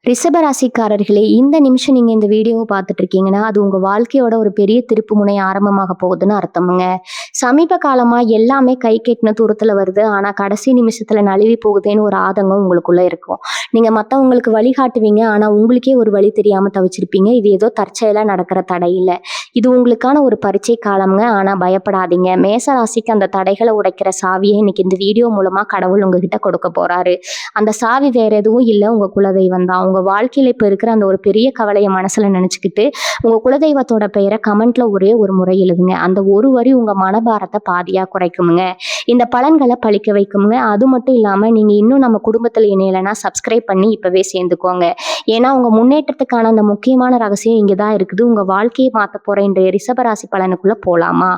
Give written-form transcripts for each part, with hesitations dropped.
ரிஷபராசிக்காரர்களே, இந்த நிமிஷம் நீங்க இந்த வீடியோவை பார்த்துட்டு இருக்கீங்கன்னா, அது உங்க வாழ்க்கையோட ஒரு பெரிய திருப்பு முனை ஆரம்பமாக போகுதுன்னு அர்த்தமுங்க. சமீப காலமா எல்லாமே கை கெட்டின தூரத்துல வருது. ஆனா கடைசி நிமிஷத்துல நழுவி போகுதேன்னு ஒரு ஆதங்கம் உங்களுக்குள்ள இருக்கும். நீங்க மத்தவங்களுக்கு வழிகாட்டுவீங்க. ஆனா உங்களுக்கே ஒரு வழி தெரியாம தவிச்சிருப்பீங்க. இது ஏதோ தற்செயலா நடக்கிற தடை இல்ல. இது உங்களுக்கான ஒரு பரீட்சை காலம்ங்க. ஆனா பயப்படாதீங்க. மேச ராசிக்கு அந்த தடைகளை உடைக்கிற சாவியை இன்னைக்கு இந்த வீடியோ மூலமா கடவுள் உங்ககிட்ட கொடுக்க போறாரு. அந்த சாவி வேற எதுவும் இல்ல, உங்க குலதெய்வம் தான். உங்க வாழ்க்கையில இப்ப இருக்கிற அந்த ஒரு பெரிய கவலையை மனசுல நினைச்சுக்கிட்டு உங்க குலதெய்வத்தோட பெயரை கமெண்ட்ல ஒரே ஒரு முறை எழுதுங்க. அந்த ஒரு வரி உங்க மனபாரத்தை பாதியா குறைக்குமுங்க. இந்த பலன்களை பழிக்க வைக்குமுங்க. அது மட்டும் இல்லாம நீங்க இன்னும் நம்ம குடும்பத்துல இணையலைன்னா சப்ஸ்கிரைப் பண்ணி இப்பவே சேர்ந்துக்கோங்க. ஏன்னா உங்க முன்னேற்றத்துக்கான அந்த முக்கியமான ரகசியம் இங்கதான் இருக்குது. உங்க வாழ்க்கையை மாத்த போற இன்றைய ரிஷபராசி பலனுக்குள்ள போலாமா?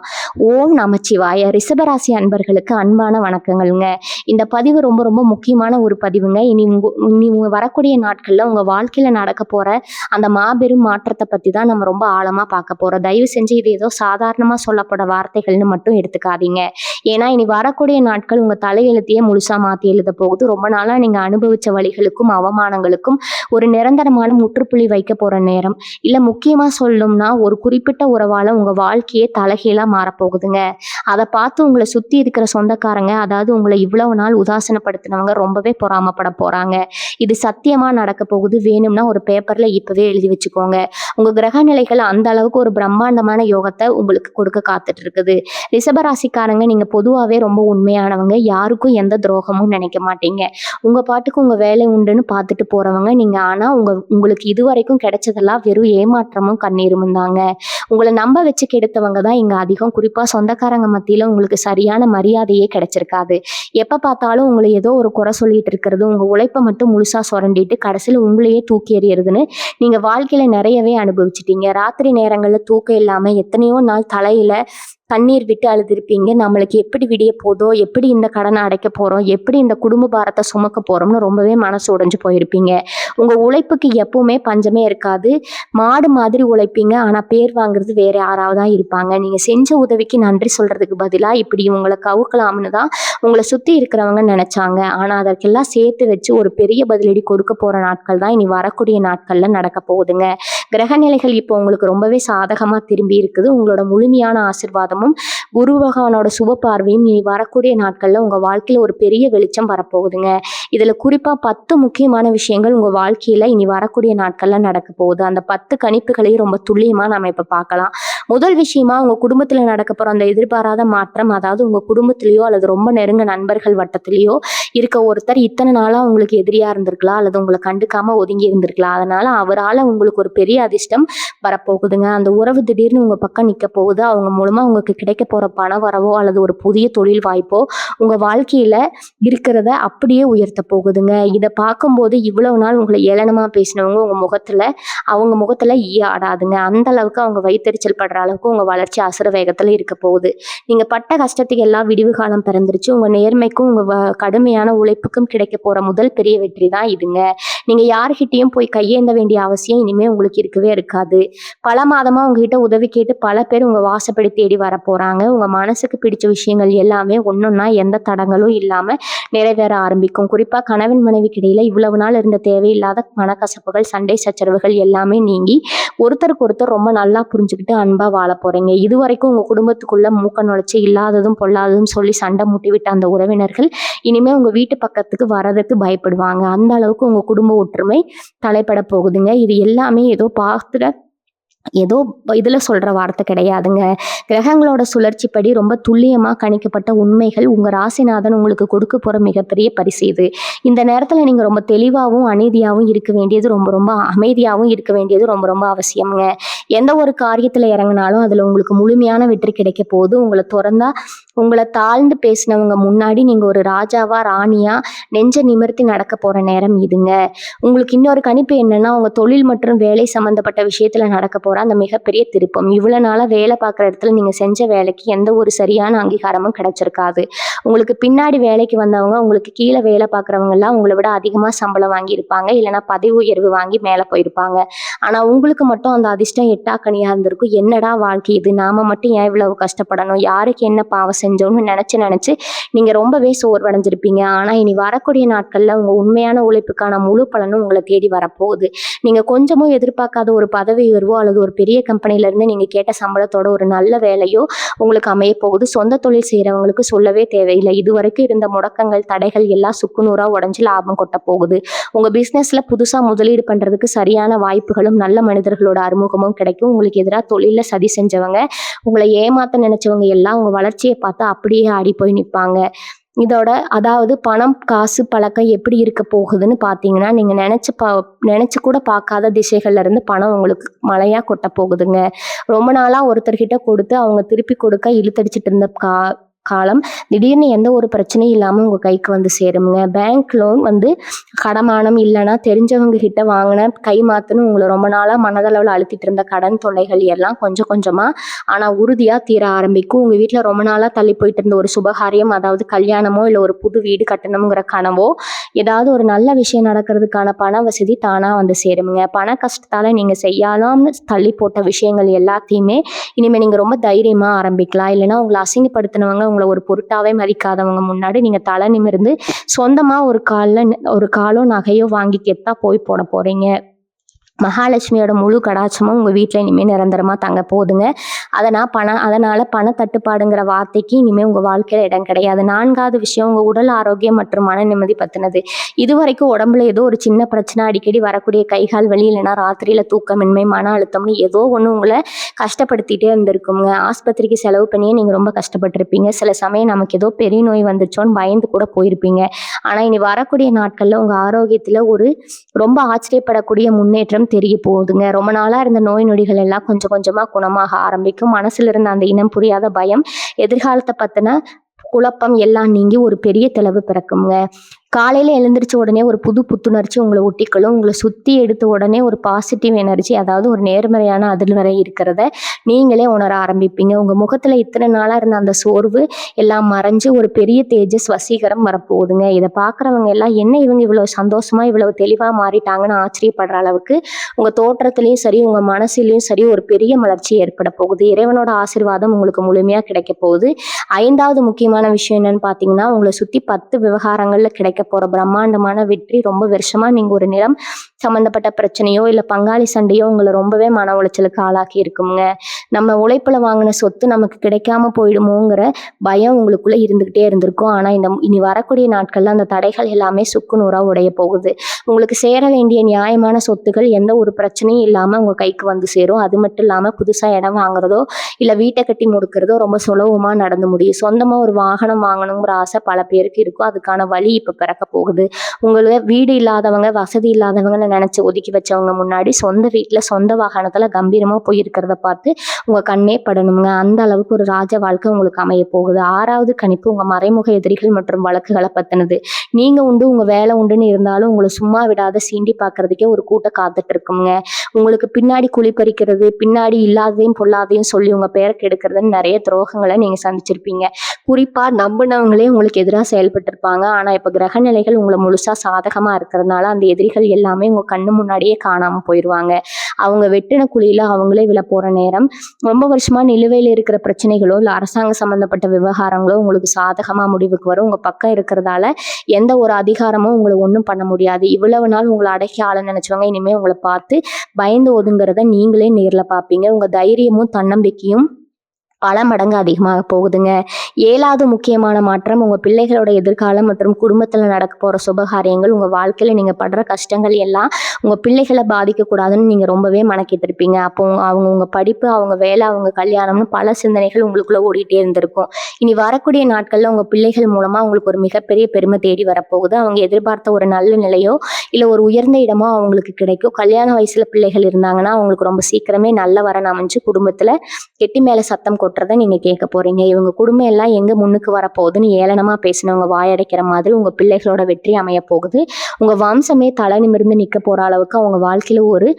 ஓம் நமச்சிவாய. ரிஷபராசி அன்பர்களுக்கு அன்பான வணக்கங்கள்ங்க. இந்த பதிவு ரொம்ப ரொம்ப முக்கியமான ஒரு பதிவுங்க. இனி வரக்கூடிய நாட்கள்ல உங்க வாழ்க்கையில நடக்க போற அந்த மாபெரும் மாற்றத்தை பத்தி தான் நம்ம ரொம்ப ஆழமா பார்க்க போறோம். தயவு செஞ்சு இது ஏதோ சாதாரணமா சொல்லப்பட வார்த்தைகள்னு மட்டும் எடுத்துக்காதீங்க. ஏன்னா இனி வரக்கூடிய நாட்கள் உங்க தலையெழுத்தையே முழுசா மாத்தி எழுத போகுது. ரொம்ப நாளா நீங்க அனுபவிச்ச வழிகளுக்கும் அவமானங்களுக்கும் ஒரு நிரந்தரமான முற்றுப்புள்ளி வைக்க போற நேரம். இல்ல முக்கியமா சொல்லணும்னா ஒரு குறிப்பிட்ட உறவால உங்க வாழ்க்கையே தலைகீழா மாறப்போகுதுங்க. அதை பார்த்து உங்களை சுத்தி இருக்கிற சொந்தக்காரங்க, அதாவது உங்களை இவ்வளவு நாள் உதாசனப்படுத்தினவங்க ரொம்பவே பொறாமப்பட போறாங்க. இது சத்தியமா நடக்க போகுது. வேணும்னா ஒரு பேப்பர்ல இப்பவே எழுதி வச்சுக்கோங்க. உங்க கிரக நிலைகள் அந்த அளவுக்கு ஒரு பிரம்மாண்டமான யோகத்தை உங்களுக்கு கொடுக்க காத்துட்டு இருக்குது. ரிஷபராசிக்காரங்க, நீங்க பொதுவாவே ரொம்ப உண்மையானவங்க. யாருக்கும் எந்த துரோகமும் நினைக்க மாட்டீங்க. உங்க பாட்டுக்கு உங்க வேலை உண்டுன்னு பார்த்துட்டு போறவங்க நீங்க. ஆனா உங்களுக்கு இதுவரைக்கும் கிடைச்சதெல்லாம் வெறும் ஏமாற்றமும் கண்ணீரும் தாங்க. உங்களை நம்ப வச்சு கெடுத்தவங்க தான் இங்க அதிகம். குறிப்பா சொந்தக்காரங்க மத்தியில உங்களுக்கு சரியான மரியாதையே கிடைச்சிருக்காது. எப்ப பார்த்தாலும் உங்களை ஏதோ ஒரு குறை சொல்லிட்டு இருக்கிறது, உங்க உழைப்பை மட்டும் முழுசா சுரண்டிட்டு கடைசியில உங்களையே தூக்கி எறியறதுன்னு நீங்க வாழ்க்கையில நிறையவே அனுபவிச்சிட்டீங்க. ராத்திரி நேரங்கள்ல தூக்கம் இல்லாம எத்தனையோ நாள் தலையில கண்ணீர் விட்டு அழுதுருப்பீங்க. நம்மளுக்கு எப்படி விடிய போதோ, எப்படி இந்த கடனை அடைக்க போறோம், எப்படி இந்த குடும்ப பாரத்தை சுமக்க போறோம்னு ரொம்பவே மனசு உடைஞ்சு போயிருப்பீங்க. உங்க உழைப்புக்கு எப்பவுமே பஞ்சமே இருக்காது. மாடு மாதிரி உழைப்பீங்க. ஆனா பேர் வாங்குறது வேற யாராவது தான் இருப்பாங்க. நீங்க செஞ்ச உதவிக்கு நன்றி சொல்றதுக்கு பதிலா இப்படி உங்களை கவுக்கலாம்னு தான் உங்களை சுத்தி இருக்கிறவங்க நினைச்சாங்க. ஆனா அதற்கெல்லாம் சேர்த்து வச்சு ஒரு பெரிய பதிலடி கொடுக்க போற நாட்கள் தான் இனி வரக்கூடிய நாட்கள்ல நடக்க போகுதுங்க. கிரகநிலைகள் இப்போ உங்களுக்கு ரொம்பவே சாதகமா திரும்பி இருக்குது. உங்களோட முழுமையான ஆசீர்வாதமும் குரு பகவானோட சுப பார்வையும் இனி வரக்கூடிய நாட்கள்ல உங்க வாழ்க்கையில ஒரு பெரிய வெளிச்சம் வரப்போகுதுங்க. இதுல குறிப்பா 10 முக்கியமான விஷயங்கள் உங்க வாழ்க்கையில இனி வரக்கூடிய நாட்கள்ல நடக்க போகுது. அந்த 10 கணிப்புகளையும் ரொம்ப துல்லியமா நம்ம இப்ப பார்க்கலாம். முதல் விஷயமா உங்க குடும்பத்துல நடக்க போற அந்த எதிர்பாராத மாற்றம், அதாவது உங்க குடும்பத்திலேயோ அல்லது ரொம்ப நெருங்க நண்பர்கள் வட்டத்திலேயோ இருக்க ஒருத்தர் இத்தனை நாளா உங்களுக்கு எதிரியா இருந்திருக்கலாம், அல்லது உங்களை கண்டுக்காம ஒதுங்கி இருந்திருக்கலாம். அதனால அவரால் உங்களுக்கு ஒரு பெரிய அதிர்ஷ்டம் வரப்போகுதுங்க. அந்த உறவு திடீர்னு உங்க பக்கம் நிக்க போகுது. அவங்க மூலமா உங்களுக்கு கிடைக்க போற பண வரவோ அல்லது ஒரு புதிய தொழில் வாய்ப்போ உங்க வாழ்க்கையில இருக்கிறத அப்படியே உயர்த்த போகுதுங்க. இதை பார்க்கும்போது இவ்வளவு நாள் உங்களை ஏளனமா பேசினவங்க அவங்க முகத்துல ஈ ஆடாதுங்க. அந்த அளவுக்கு அவங்க வயித்தெரிச்சல் படுற அளவுக்கு உங்க வளர்ச்சி அசுர வேகத்துல இருக்க போகுது. நீங்க பட்ட கஷ்டத்துக்கு எல்லாம் விடிவு காலம் பிறந்துருச்சு. உங்க நேர்மைக்கும் உங்க கடுமையான உழைப்புக்கும் கிடைக்க போற முதல் பெரிய வெற்றி தான் இதுங்க. நீங்க யாருகிட்டயும் போய் கையேந்த வேண்டிய அவசியம் இனிமே உங்களுக்கு இருக்கவே இருக்காது. பல மாதமா உங்ககிட்ட உதவி கேட்டு பல பேர் உங்க வாசப்படி தேடி வர போறாங்க. உங்க மனசுக்கு பிடிச்ச விஷயங்கள் எல்லாமே ஒன்னொன்னா எந்த தடங்களும் இல்லாம நிறைவேற ஆரம்பிக்கும். குறிப்பா கணவன் மனைவிக்கு இடையில இவ்வளவு நாள் இருந்த தேவையில்லாத மனக்கசப்புகள், சண்டை சச்சரவுகள் எல்லாமே நீங்கி ஒருத்தருக்கு ஒருத்தர் ரொம்ப நல்லா புரிஞ்சுக்கிட்டு அன்பா வாழ போறீங்க. இதுவரைக்கும் உங்க குடும்பத்துக்குள்ள மூக்க நுழைச்சு இல்லாததும் பொல்லாததும் சொல்லி சண்டை மூட்டி விட்ட அந்த உறவினர்கள் இனிமே உங்க வீட்டு பக்கத்துக்கு வரதுக்கு பயப்படுவாங்க. அந்த அளவுக்கு உங்க குடும்ப ஒற்றுமை தலைப்பட போகுதுங்க. இது எல்லாமே ஏதோ இதுல சொல்ற வார்த்தை கிடையாதுங்க. கிரகங்களோட சுழற்சிப்படி ரொம்ப துல்லியமா கணிக்கப்பட்ட உண்மைகள். உங்க ராசிநாதன் உங்களுக்கு கொடுக்க போற மிகப்பெரிய பரிசு இது. இந்த நேரத்துல நீங்க ரொம்ப தெளிவாகவும் அமைதியாகவும் இருக்க வேண்டியது ரொம்ப அமைதியாகவும் இருக்க வேண்டியது ரொம்ப ரொம்ப அவசியம்ங்க. எந்த ஒரு காரியத்துல இறங்கினாலும் அதுல உங்களுக்கு முழுமையான வெற்றி கிடைக்க போகுது. உங்களை தாழ்ந்து பேசினவங்க முன்னாடி நீங்க ஒரு ராஜாவா ராணியா நெஞ்ச நிமிர்த்தி நடக்க போற நேரம் இதுங்க. உங்களுக்கு இன்னொரு கணிப்பு என்னன்னா, உங்க தொழில் மற்றும் வேலை சம்பந்தப்பட்ட விஷயத்துல நடக்க போற அந்த மிகப்பெரிய திருப்பம். இவ்வளவு நாளா வேலை பார்க்குற இடத்துல நீங்க செஞ்ச வேலைக்கு எந்த ஒரு சரியான அங்கீகாரமும் கிடைச்சிருக்காது. உங்களுக்கு பின்னாடி வேலைக்கு வந்தவங்க, உங்களுக்கு கீழே வேலை பார்க்குறவங்க எல்லாம் உங்களை விட அதிகமா சம்பளம் வாங்கியிருப்பாங்க, இல்லைன்னா பதவி உயர்வு வாங்கி மேலே போயிருப்பாங்க. ஆனால் உங்களுக்கு மட்டும் அந்த அதிர்ஷ்டம் எட்டாக்கனியாக இருந்திருக்கும். என்னடா வாழ்க்கை இது, நாம மட்டும் ஏன் இவ்வளவு கஷ்டப்படணும், யாருக்கு என்ன பாவம் செஞ்சோம்னு நினச்சி நீங்கள் ரொம்பவே சோர்வடைஞ்சிருப்பீங்க. ஆனால் இனி வரக்கூடிய நாட்களில் உங்கள் உண்மையான உழைப்புக்கான முழு பலனும் உங்களை தேடி வரப்போகுது. நீங்கள் கொஞ்சமும் எதிர்பார்க்காத ஒரு பதவி உயர்வோ அல்லது ஒரு பெரிய கம்பெனிலேருந்து நீங்கள் கேட்ட சம்பளத்தோட ஒரு நல்ல வேலையோ உங்களுக்கு அமைய போகுது. சொந்த தொழில் செய்கிறவங்களுக்கு சொல்லவே தேவையில்லை. இதுவரைக்கும் இருந்த முடக்கங்கள், தடைகள் எல்லாம் சுக்குநூறாக உடஞ்சி லாபம் கொட்ட போகுது. உங்கள் பிஸ்னஸில் புதுசாக முதலீடு பண்ணுறதுக்கு சரியான வாய்ப்புகளும் நல்ல மனிதர்களோட அறிமுகமும் கிடைக்கும். உங்களுக்கு எதிராக தொழிலில் சதி செஞ்சவங்க, உங்களை ஏமாற்ற நினைச்சவங்க எல்லாம் உங்கள் வளர்ச்சியை பார்த்து அப்படியே ஆடி போய் நிற்பாங்க. இதோட அதாவது பணம், காசு, பழக்கம் எப்படி இருக்க போகுதுன்னு பார்த்தீங்கன்னா, நீங்கள் நினச்சி கூட பார்க்காத திசைகள்ல இருந்து பணம் உங்களுக்கு மழையாக கொட்ட போகுதுங்க. ரொம்ப நாளாக ஒருத்தர்கிட்ட கொடுத்து அவங்க திருப்பி கொடுக்க இழுத்தடிச்சிட்டு இருந்த காலம் திடீர்னு எந்த ஒரு பிரச்சனையும் இல்லாமல் உங்கள் கைக்கு வந்து சேருங்க. பேங்க் லோன் கடமானம் இல்லைன்னா தெரிஞ்சவங்க கிட்ட வாங்கின கை மாற்றுன்னு உங்களை ரொம்ப நாளாக மனதளவில் அழுத்திட்டு இருந்த கடன் தொல்லைகள் எல்லாம் கொஞ்சம் கொஞ்சமாக ஆனால் உறுதியாக தீர ஆரம்பிக்கும். உங்கள் வீட்டில் ரொம்ப நாளாக தள்ளி போயிட்டு இருந்த ஒரு சுபகாரியம், அதாவது கல்யாணமோ இல்லை ஒரு புது வீடு கட்டணுங்கிற கனவோ, ஏதாவது ஒரு நல்ல விஷயம் நடக்கிறதுக்கான பண வசதி தானாக வந்து சேருங்க. பண கஷ்டத்தால் நீங்கள் செய்யலாம்னு தள்ளி போட்ட விஷயங்கள் எல்லாத்தையுமே இனிமேல் நீங்கள் ரொம்ப தைரியமாக ஆரம்பிக்கலாம். இல்லைன்னா உங்களை அசிங்கப்படுத்தினவங்க, உங்களை ஒரு பொருட்டாவே மதிக்காதவங்க முன்னாடி நீங்க தலை நிமிர்ந்து சொந்தமா ஒரு காலோ நகையோ வாங்கி கெத்தா போய் போட போறீங்க. மகாலட்சுமியோட முழு கடாட்சமும் உங்கள் வீட்டில் இனிமேல் நிரந்தரமாக தங்க போகுதுங்க. அதனால் பண தட்டுப்பாடுங்கிற வார்த்தைக்கு இனிமேல் உங்கள் வாழ்க்கையில் இடம் கிடையாது. 4வது விஷயம், உங்கள் உடல் ஆரோக்கியம் மற்றும் மன நிம்மதி பற்றினது. இதுவரைக்கும் உடம்புல ஏதோ ஒரு சின்ன பிரச்சனை, அடிக்கடி வரக்கூடிய கைகால் வலி, இல்லைன்னா ராத்திரியில் தூக்கமின்மை, மன அழுத்தம்னு ஏதோ ஒன்று உங்களை கஷ்டப்படுத்திகிட்டே இருந்திருக்குங்க. ஆஸ்பத்திரிக்கு செலவு பண்ணியே நீங்கள் ரொம்ப கஷ்டப்பட்டிருப்பீங்க. சில சமயம் நமக்கு ஏதோ பெரிய நோய் வந்துச்சோன்னு பயந்து கூட போயிருப்பீங்க. ஆனால் இனி வரக்கூடிய நாட்களில் உங்கள் ஆரோக்கியத்தில் ஒரு ரொம்ப ஆச்சரியப்படக்கூடிய முன்னேற்றம் தெரிய போகுதுங்க. ரொம்ப நாளா இருந்த நோய் நொடிகள் எல்லாம் கொஞ்சம் கொஞ்சமா குணமாக ஆரம்பிக்கும். மனசுல இருந்த அந்த இனம் புரியாத பயம், எதிர்காலத்தை பத்தின குழப்பம் எல்லாம் நீங்கி ஒரு பெரிய தெளிவு பிறக்குங்க. காலையில் எழுந்திரிச்ச உடனே ஒரு புத்துணர்ச்சி உங்களை ஒட்டிக்கொள்ளும். உங்களை சுற்றி எடுத்த உடனே ஒரு பாசிட்டிவ் எனர்ஜி, அதாவது ஒரு நேர்மறையான அதிர்வரை இருக்கிறத நீங்களே உணர ஆரம்பிப்பீங்க. உங்கள் முகத்தில் இத்தனை நாளாக இருந்த அந்த சோர்வு எல்லாம் மறைஞ்சு ஒரு பெரிய தேஜஸ் வசீகரம் வரப்போகுதுங்க. இதை பார்க்குறவங்க எல்லாம் என்ன இவங்க இவ்வளோ சந்தோஷமாக இவ்வளவு தெளிவாக மாறிட்டாங்கன்னு ஆச்சரியப்படுற அளவுக்கு உங்கள் தோற்றத்துலேயும் சரி, உங்கள் மனசுலையும் சரி ஒரு பெரிய மலர்ச்சி ஏற்பட போகுது. இறைவனோட ஆசீர்வாதம் உங்களுக்கு முழுமையாக கிடைக்க போகுது. 5வது முக்கியமான விஷயம் என்னன்னு பார்த்தீங்கன்னா, உங்களை சுற்றி 10 விவகாரங்களில் கிடைக்க போற பிரம்மாண்டமான வெற்றி. ரொம்ப வருஷமா நீங்க ஒரு நிலம் சம்பந்தப்பட்ட பிரச்சனையோ இல்ல பங்காளி சண்டையோ உங்களை ரொம்பவே மன உளைச்சலுக்கு ஆளாக்கி இருக்குங்க. நம்ம உழைப்புல வாங்கின சொத்து நமக்கு கிடைக்காம போயிடுமோங்கிற பயம் உங்களுக்குள்ள இருந்துகிட்டே இருந்திருக்கும். ஆனா இனி வரக்கூடிய நாட்கள்ல அந்த தடைகள் எல்லாமே சுக்குநூறா உடைய போகுது. உங்களுக்கு சேர வேண்டிய நியாயமான சொத்துக்கள் எந்த ஒரு பிரச்சனையும் இல்லாம உங்க கைக்கு வந்து சேரும். அது மட்டும் இல்லாம புதுசா இடம் வாங்குறதோ இல்ல வீட்டை கட்டி முடிக்கிறதோ ரொம்ப சுலபமா நடந்து முடியும். சொந்தமா ஒரு வாகனம் வாங்கணுங்கிற ஆசை பல பேருக்கு இருக்கும். அதுக்கான வழி இப்ப பிறக்க போகுது. உங்களுக்கு வீடு இல்லாதவங்க, வசதி இல்லாதவங்கன்னு நினைச்சு ஒதுக்கி வச்சவங்க முன்னாடி சொந்த வீட்டுல சொந்த வாகனத்துல கம்பீரமா போயிருக்கிறத பார்த்து உங்க கண்ணே படணுங்க. அந்த அளவுக்கு ஒரு ராஜ வாழ்க்கை உங்களுக்கு அமைய போகுது. 6வது கணிப்பு, உங்க மறைமுக எதிரிகள் மற்றும் வழக்குகளை பத்தினது. நீங்க உண்டு உங்க வேலை உண்டுன்னு இருந்தாலும் உங்களை சும்மா விடாத சீண்டி பார்க்கறதுக்கே ஒரு கூட்டம் காத்துட்டு இருக்குங்க. உங்களுக்கு பின்னாடி குழி பறிக்கிறது, பின்னாடி இல்லாததையும் பொல்லாதையும் சொல்லி உங்க பேரை கெடுக்கிறதுன்னு நிறைய துரோகங்களை நீங்க சந்திச்சிருப்பீங்க. குறிப்பா நம்பினவங்களே உங்களுக்கு எதிராக செயல்பட்டு இருப்பாங்க. ஆனா இப்ப கிரக நிலைகள் உங்களை முழுசா சாதகமா இருக்கிறதுனால அந்த எதிரிகள் எல்லாமே உங்க கண்ணு முன்னாடியே காணாம போயிடுவாங்க. அவங்க வெட்டின குழியில அவங்களே விழ போற நேரம். ரொம்ப வருஷமா நிலுவையில் இருக்கிற பிரச்சனைகளோ இல்ல அரசாங்க சம்பந்தப்பட்ட விவகாரங்களோ உங்களுக்கு சாதகமா முடிவுக்கு வரும். உங்க பக்கம் இருக்கிறதால எந்த ஒரு அதிகாரமும் உங்களை ஒன்றும் பண்ண முடியாது. இவ்வளவு நாள் உங்களை அடக்கி ஆள நினைச்சவங்க இனிமே உங்களை பார்த்து பயந்து ஒதுங்கிறத நீங்களே நேர்ல பார்ப்பீங்க. உங்க தைரியமும் தன்னம்பிக்கையும் பல மடங்கு அதிகமாக போகுதுங்க. 7வது முக்கியமான மாற்றம், உங்க பிள்ளைகளோட எதிர்காலம் மற்றும் குடும்பத்துல நடக்க போற சுபகாரியங்கள். உங்க வாழ்க்கையில நீங்க படுற கஷ்டங்கள் எல்லாம் உங்க பிள்ளைகளை பாதிக்கக்கூடாதுன்னு நீங்க ரொம்பவே மனக்கிட்டிருப்பீங்க. அப்போ அவங்க உங்க படிப்பு, அவங்க வேலை, அவங்க கல்யாணம்னு பல சிந்தனைகள் உங்களுக்குள்ள ஓடிட்டே இருந்திருக்கும். இனி வரக்கூடிய நாட்கள்ல உங்க பிள்ளைகள் மூலமா உங்களுக்கு ஒரு மிகப்பெரிய பெருமை தேடி வரப்போகுது. அவங்க எதிர்பார்த்த ஒரு நல்ல நிலையோ இல்ல ஒரு உயர்ந்த இடமோ அவங்களுக்கு கிடைக்கும். கல்யாண வயசுல பிள்ளைகள் இருந்தாங்கன்னா அவங்களுக்கு ரொம்ப சீக்கிரமே நல்ல வரன் அமைஞ்சு குடும்பத்துல கெட்டி மேல சத்தம் கொட்டுறதை நீங்க கேட்க போறீங்க. இவங்க குடும்பம் எல்லாம் எங்க முன்னுக்கு வரப்போகுதுன்னு ஏளனமா பேசினவங்க வாயடைக்கிற மாதிரி உங்க பிள்ளைகளோட வெற்றி அமைய போகுது. உங்க வம்சமே தலை நிமிர்ந்து நிக்க போற அளவுக்கு அவங்க வாழ்க்கையில ஒரு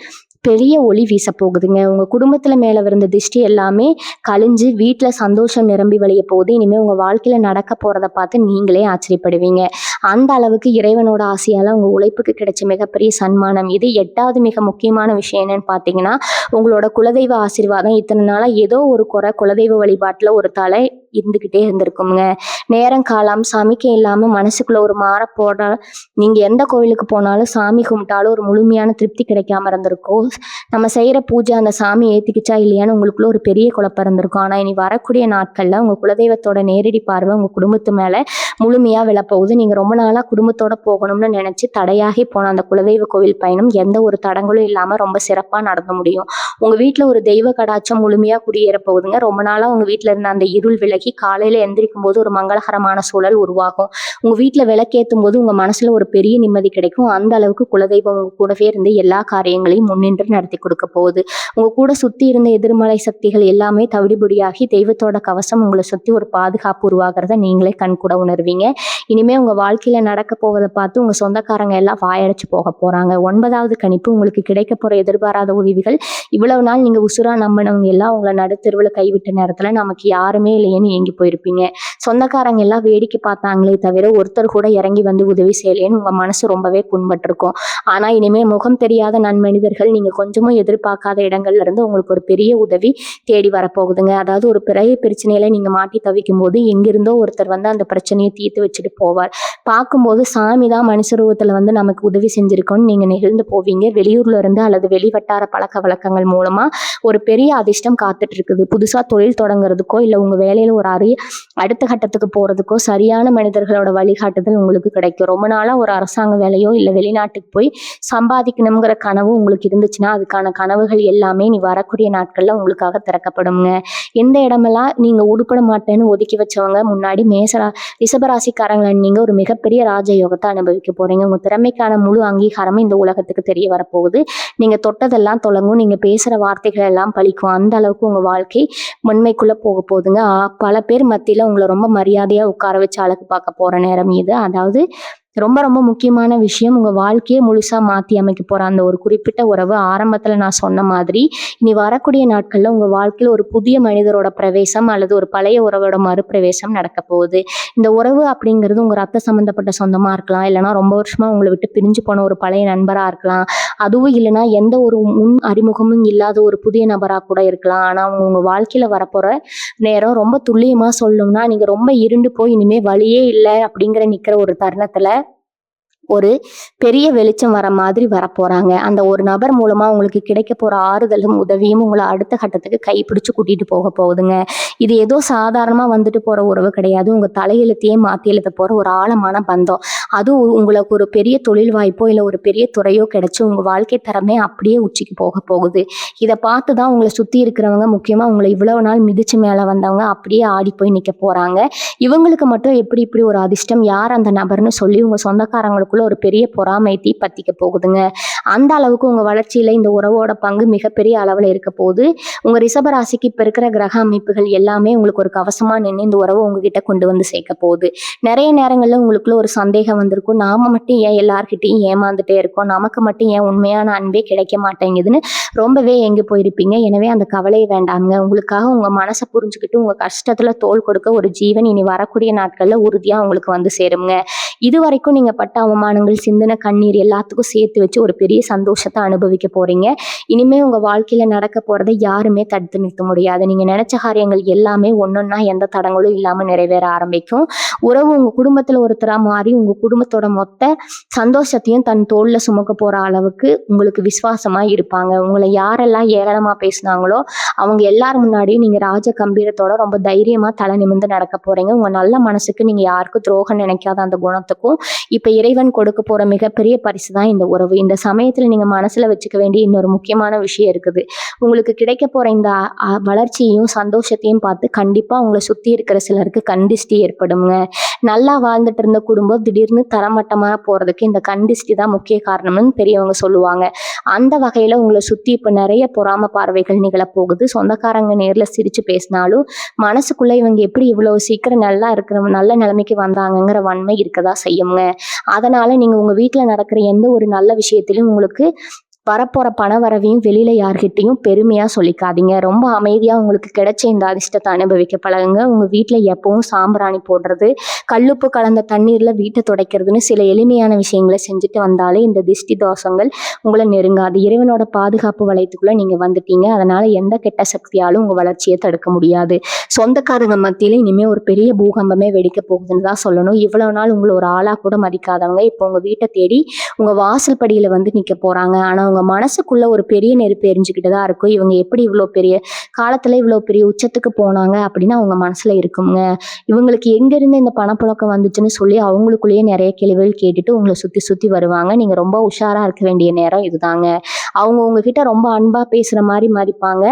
பெரிய ஒளி வீச போகுதுங்க. உங்க குடும்பத்துல மேல இருந்த திஷ்டி எல்லாமே கழிஞ்சு வீட்டுல சந்தோஷம் நிரம்பி வழிய போகுது. இனிமே உங்க வாழ்க்கையில நடக்க போறதை பார்த்து நீங்களே ஆச்சரியப்படுவீங்க. அந்த அளவுக்கு இறைவனோட ஆசையால உங்க உழைப்புக்கு கிடைச்ச மிகப்பெரிய சன்மானம் இது. 8வது மிக முக்கியமான விஷயம் என்னன்னு பார்த்தீங்கன்னா, உங்களோட குலதெய்வ ஆசீர்வாதம். இத்தனை நாளா ஏதோ ஒரு குறை குலதெய்வ வழிபாட்டுல ஒரு தலை இருந்துகிட்டே இருந்திருக்குங்க. நேரம் காலம் சமிக்கை இல்லாம மனசுக்குள்ள ஒரு போட நீங்க எந்த கோவிலுக்கு போனாலும் சாமி கும்பிட்டாலும் ஒரு முழுமையான திருப்தி கிடைக்காம இருந்திருக்கும். நம்ம செய்யற பூஜை அந்த சாமி ஏத்திக்கிச்சா இல்லையான்னு உங்களுக்குள்ள ஒரு பெரிய குழப்பம் இருந்திருக்கும். ஆனா இனி வரக்கூடிய நாட்கள்ல உங்க குலதெய்வத்தோட நேரடி பார்வை உங்க குடும்பத்து மேல முழுமையா விழப்போகுது. நீங்க ரொம்ப நாளா குடும்பத்தோட போகணும்னு நினைச்சு தடையாகி போன அந்த குலதெய்வ கோவில் பயணம் எந்த ஒரு தடங்களும் இல்லாம ரொம்ப சிறப்பா நடந்து முடியும். உங்க வீட்டுல ஒரு தெய்வ கடாட்சம் முழுமையா குடியேற போகுதுங்க. ரொம்ப நாளா உங்க வீட்டுல இருந்த அந்த இருள் விலகி காலையில எந்திரிக்கும் போது ஒரு மங்களகரமான சூழல் உருவாகும். உங்க வீட்டுல விளக்கேற்றும் போது உங்க மனசுல ஒரு பெரிய நிம்மதி கிடைக்கும். அந்த அளவுக்கு குலதெய்வம் உங்க கூடவே இருந்து எல்லா காரியங்களையும் முன்னின்று நடத்தி கொடுக்க போகுது. உங்க கூட சுத்தி இருந்த எதிர்மறை சக்திகள் எல்லாமே தவிடுபொடியாகி தெய்வத்தோட கவசம் உங்களை சுத்தி ஒரு பாதுகாப்பு உருவாகிறத நீங்களே கண்கூட உணர்வீங்க. இனிமே உங்க வாழ்க்கையில நடக்க போவதை பார்த்து உங்க சொந்தக்காரங்க எல்லாம் வாயடைச்சு போக போறாங்க. 9வது கணிப்பு உங்களுக்கு கிடைக்க போற எதிர்பாராத உதவிகள். இவ்வளவு நாள் நீங்க உசுரா நம்பினவங்க எல்லாம் உங்களை நடுத்தெருவுல கைவிட்ட நேரத்துல நமக்கு யாருமே இல்லையேன்னு ஏங்கி போயிருப்பீங்க. சொந்தக்காரங்க எல்லாம் வேடிக்கை பார்த்தாங்களே தவிர ஒருத்தர் கூட இறங்கி வந்து உதவி செய்யலேன்னு உங்க மனசு ரொம்பவே புண்பட்டிருக்கும். ஆனா இனிமே முகம் தெரியாத நன்மனிதர்கள் நீங்க கொஞ்சமும் எதிர்பார்க்காத இடங்கள்ல இருந்து உங்களுக்கு ஒரு பெரிய உதவி தேடி வரப்போகுதுங்க. அதாவது ஒரு பெரிய பிரச்சனையில நீங்க மாட்டி தவிக்கும் போது எங்கிருந்தோ ஒருத்தர் வந்து அந்த பிரச்சனையை தீர்த்து வச்சுட்டு போவார். பார்க்கும்போது சாமி தான் மனுஷ ரூபத்துல வந்து நமக்கு உதவி செஞ்சிருக்கோன்னு நீங்க நெகிழ்ந்து போவீங்க. வெளியூர்ல இருந்து அல்லது வெளிவட்டார பழக்க வழக்கங்கள் மூலமா ஒரு பெரிய அதிர்ஷ்டம் காத்துட்டு இருக்குது. புதுசா தொழில் தொடங்குறதுக்கோ இல்ல உங்க வேலையில ஒரு அடுத்த கட்டத்துக்கு போறதுக்கோ சரியான மனிதர்களோட வழிகாட்டுதல் உங்களுக்கு கிடைக்கும். ரொம்ப நாளா ஒரு அரசாங்க வேலையோ இல்ல வெளிநாட்டுக்கு போய் சம்பாதிக்கணுங்கிற கனவு உங்களுக்கு இருந்துச்சுன்னா அதுக்கான கனவுகள் எல்லாமே நீ வரக்கூடிய நாட்கள்ல உங்களுக்காக திறக்கப்படுங்க. எந்த இடமெல்லாம் நீங்க உருப்பட மாட்டேன்னு ஒதுக்கி வச்சவங்க முன்னாடி ரிஷபராசிக்காரங்களை நீங்க ஒரு மிகப்பெரிய ராஜயோகத்தை அனுபவிக்க போறீங்க. உங்க திறமைக்கான முழு அங்கீகாரமும் இந்த உலகத்துக்கு தெரிய வரப்போகுது. நீங்க தொட்டதெல்லாம் தொடங்கும். நீங்க பேசுற வார்த்தைகள் எல்லாம் பலிக்கும். அந்த அளவுக்கு உங்க வாழ்க்கை உண்மைக்குள்ள போக போகுதுங்க. பல பேர் மத்தியில உங்களை ரொம்ப மரியாதையா உட்கார வச்சு அழகு பார்க்க போற நேரம் இது. அதாவது ரொம்ப ரொம்ப முக்கியமான விஷயம், உங்க வாழ்க்கையை முழுசா மாத்தி அமைக்க போற அந்த ஒரு குறிப்பிட்ட உறவு ஆரம்பத்துல நான் சொன்ன மாதிரி இனி வரக்கூடிய நாட்கள்ல உங்க வாழ்க்கையில ஒரு புதிய மனிதரோட பிரவேசம் அல்லது ஒரு பழைய உறவோட மறுபிரவேசம் நடக்க போகுது. இந்த உறவு அப்படிங்கிறது உங்க ரத்த சம்பந்தப்பட்ட சொந்தமா இருக்கலாம், இல்லைன்னா ரொம்ப வருஷமா உங்களை விட்டு பிரிஞ்சு போன ஒரு பழைய நண்பரா இருக்கலாம், அதுவும் இல்லைன்னா எந்த ஒரு முன் அறிமுகமும் இல்லாத ஒரு புதிய நபரா கூட இருக்கலாம். ஆனா உங்க வாழ்க்கையில வரப்போற நேரம் ரொம்ப துல்லியமா சொல்லணும்னா நீங்க ரொம்ப இருண்டு போய் இனிமே வழியே இல்லை அப்படிங்கிற நிக்கிற ஒரு தருணத்துல ஒரு பெரிய வெளிச்சம் வர மாதிரி வரப்போறாங்க. அந்த ஒரு நபர் மூலமா உங்களுக்கு கிடைக்க போற ஆறுதலும் உதவியும் உங்களை அடுத்த கட்டத்துக்கு கைப்பிடிச்சு கூட்டிட்டு போக போகுதுங்க. இது ஏதோ சாதாரணமா வந்துட்டு போற உறவு கிடையாது. உங்க தலையெழுத்தையே மாத்தி எழுத போற ஒரு ஆழமான பந்தம். அதுவும் உங்களுக்கு ஒரு பெரிய தொழில் வாய்ப்போ இல்ல ஒரு பெரிய துறையோ கிடைச்சு உங்க வாழ்க்கை தரமே அப்படியே உச்சிக்கு போக போகுது. இதை பார்த்துதான் உங்களை சுத்தி இருக்கிறவங்க, முக்கியமா உங்களை இவ்வளவு நாள் மிதிச்சு மேல வந்தவங்க அப்படியே ஆடி போய் நிக்க போறாங்க. இவங்களுக்கு மட்டும் எப்படி இப்படி ஒரு அதிர்ஷ்டம், யார் அந்த நபர்னு சொல்லி உங்க சொந்தக்காரங்களுக்கு ஒரு பெரிய பொறாமை தீ பத்திக்க போகுதுங்க. அந்த அளவுக்கு உங்க வளர்ச்சியில இந்த உறவோட பங்கு மிகப்பெரிய அளவுல இருக்க போகுது. உங்க ரிஷபராசிக்கு இப்ப இருக்கிற கிரக அமைப்புகள் எல்லாமே உங்களுக்கு ஒரு கவசமா நின்று இந்த உறவை உங்ககிட்ட கொண்டு வந்து சேர்க்க போகுது. நிறைய நேரங்கள்ல உங்களுக்குள்ள ஒரு சந்தேகம் வந்திருக்கும், நாம மட்டும் ஏன் எல்லார்கிட்டையும் ஏமாந்துட்டே இருக்கோம், நமக்கு மட்டும் ஏன் உண்மையான அன்பே கிடைக்க மாட்டேங்குதுன்னு ரொம்பவே எங்க போயிருப்பீங்க. எனவே அந்த கவலையை வேண்டாங்க. உங்களுக்காக உங்க மனசை புரிஞ்சுக்கிட்டு உங்க கஷ்டத்துல தோள் கொடுக்க ஒரு ஜீவன் இனி வரக்கூடிய நாட்கள்ல உறுதியா உங்களுக்கு வந்து சேருங்க. இது வரைக்கும் நீங்க பட்ட அவமானங்கள், சிந்தின கண்ணீர் எல்லாத்துக்கும் சேர்த்து வச்சு ஒரு பெரிய சந்தோஷத்தை அனுபவிக்க போறீங்க. இனிமே உங்க வாழ்க்கையில நடக்க போறதை யாருமே தடுத்து நிறுத்த முடியாது. நீங்க நினைச்ச காரியங்கள் எல்லாமே ஒன்னொன்னா எந்த தடங்களும் இல்லாம நிறைவேற ஆரம்பிக்கும். உறவு உங்க குடும்பத்துல ஒருத்தரா மாறி உங்க குடும்பத்தோட மொத்த சந்தோஷத்தையும் தன் தோல்ல சுமக்க போற அளவுக்கு உங்களுக்கு விசுவாசமா இருப்பாங்க. உங்களை யாரெல்லாம் ஏளனமா பேசினாங்களோ அவங்க எல்லாரும் முன்னாடியும் நீங்க ராஜ கம்பீரத்தோட ரொம்ப தைரியமா தலை நிமிர்ந்து நடக்க போறீங்க. உங்க நல்ல மனசுக்கு நீங்க யாருக்கும் துரோகம் நினைக்காத அந்த குணத்துக்கும் இப்ப இறைவன் கொடுக்க போற மிகப்பெரிய பரிசு தான் இந்த உறவு. இந்த சமயத்துல நீங்க மனசுல வச்சுக்க வேண்டிய இன்னொரு முக்கியமான விஷயம் இருக்குது. உங்களுக்கு கிடைக்க போற இந்த வளர்ச்சியையும் சந்தோஷத்தையும் பார்த்து கண்டிப்பா உங்களை சுத்தி இருக்கிற சிலருக்கு கண்டிஷ்டி ஏற்படுங்க. நல்லா வாழ்ந்துட்டு இருந்த குடும்பம் திடீர்னு தரமட்டமா போறதுக்கு இந்த கண்டிஷ்டி தான் முக்கிய காரணம்னு பெரியவங்க சொல்லுவாங்க. அந்த வகையில உங்களை சுத்தி இப்ப நிறைய பொறாம பார்வைகள் நிகழப்போகுது. சொந்தக்காரங்க நேர்ல சிரிச்சு பேசினாலும் மனசுக்குள்ள இவங்க எப்படி இவ்வளவு சீக்கிரம் நல்லா இருக்கிற நல்ல நிலைமைக்கு வந்தாங்கங்கிற வன்மை இருக்கதா செய்யுங்க. அதனால நீங்க உங்க வீட்டுல நடக்கிற எந்த ஒரு நல்ல விஷயத்திலும் உங்களுக்கு வரப்போற பண வரவையும் வெளியில யார்கிட்டயும் பெருமையா சொல்லிக்காதீங்க. ரொம்ப அமைதியா உங்களுக்கு கிடைச்ச இந்த அதிர்ஷ்டத்தை அனுபவிக்க பழகுங்க. உங்க வீட்ல எப்பவும் சாம்பிராணி போடுறது, கல்லுப்பு கலந்த தண்ணீர்ல வீட்டை துடைக்கிறதுன்னு சில எளிமையான விஷயங்களை செஞ்சுட்டு வந்தாலே இந்த திஷ்டி தோஷங்கள் உங்களை நெருங்காது. இறைவனோட பாதுகாப்பு வளையத்துக்குள்ள நீங்க வந்துட்டீங்க. அதனால எந்த கெட்ட சக்தியாலும் உங்க வளர்ச்சியை தடுக்க முடியாது. சொந்தக்காரங்க மத்தியில இனிமே ஒரு பெரிய பூகம்பமே வெடிக்க போகுதுன்னு தான் சொல்லணும். இவ்வளவு நாள் உங்களை ஒரு ஆளா கூட மதிக்காதவங்க இப்போ உங்க வீட்டை தேடி உங்க வாசல் படியில வந்து நிக்க போறாங்க. ஆனா உங்க மனசுக்குள்ள ஒரு பெரிய நெருப்பு எரிஞ்சுக்கிட்டு தான் இருக்கும். இவங்க எப்படி இவ்வளோ பெரிய காலத்துல இவ்வளோ பெரிய உச்சத்துக்கு போனாங்க அப்படின்னு அவங்க மனசுல இருக்குங்க. இவங்களுக்கு எங்க இருந்து இந்த பணப்புழக்கம் வந்துச்சுன்னு சொல்லி அவங்களுக்குள்ளேயே நிறைய கேள்விகள் கேட்டுட்டு உங்களை சுத்தி சுத்தி வருவாங்க. நீங்க ரொம்ப உஷாரா இருக்க வேண்டிய நேரம் இதுதாங்க. அவங்க உங்ககிட்ட ரொம்ப அன்பா பேசுற மாதிரி மதிப்பாங்க.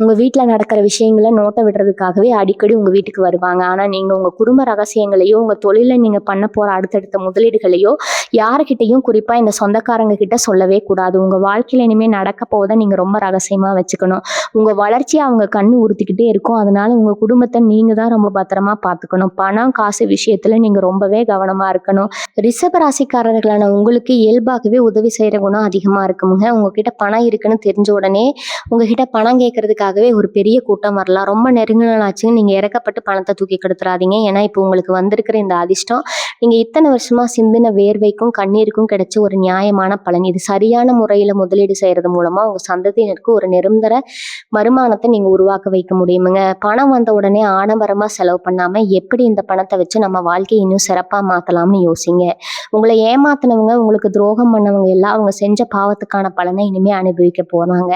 உங்க வீட்டுல நடக்கிற விஷயங்களை நோட்டை விடுறதுக்காகவே அடிக்கடி உங்க வீட்டுக்கு வருவாங்க. ஆனா நீங்க உங்க குடும்ப ரகசியங்களையோ உங்க தொழில நீங்க பண்ண போற அடுத்தடுத்த முதலீடுகளையோ யாருக்கிட்டையும் குறிப்பா இந்த சொந்தக்காரங்க கிட்ட சொல்லவே கூடாது. உங்க வாழ்க்கையில இனிமே நடக்க போவதை நீங்க ரொம்ப ரகசியமா வச்சுக்கணும். உங்க வளர்ச்சியை அவங்க கண்ணு உறுத்திக்கிட்டே இருக்கும். அதனால உங்க குடும்பத்தை நீங்க தான் ரொம்ப பத்திரமா பார்த்துக்கணும். பணம் காசு விஷயத்துல நீங்க ரொம்பவே கவனமா இருக்கணும். ரிஷப ராசிக்காரர்களான உங்களுக்கு இயல்பாகவே உதவி செய்யற குணம் அதிகமா இருக்குமுங்க. உங்ககிட்ட பணம் இருக்குன்னு தெரிஞ்ச உடனே உங்ககிட்ட பணம் கேட்கறதுக்காகவே ஒரு பெரிய கூட்டம் வரலாம். ரொம்ப நெருங்கினாச்சுன்னு நீங்க இறக்கப்பட்டு பணத்தை தூக்கி கெடுத்துறாதீங்க. ஏன்னா இப்போ உங்களுக்கு வந்திருக்கிற இந்த அதிர்ஷ்டம் நீங்க இத்தனை வருஷமா சிந்தின வேர்வைக்கும் கண்ணீருக்கும் கிடைச்ச ஒரு நியாயமான பலன். இது சரியான முறையில முதலீடு செய்யறது மூலமா உங்க சந்ததியினருக்கு ஒரு நிரந்தர வருமானத்தை நீங்க உருவாக்க வைக்க முடியுமுங்க. பணம் வந்த உடனே ஆடம்பரமா செலவு பண்ணாம எப்படி இந்த பணத்தை வச்சு நம்ம வாழ்க்கையை இன்னும் சிறப்பா மாத்தலாம்னு யோசிங்க. உங்களை ஏமாத்தினவங்க உங்களுக்கு துரோகம் பண்ணவங்க எல்லாம் அவங்க செஞ்ச பாவத்துக்கான பலனை இனிமே அனுபவிக்க போறாங்க.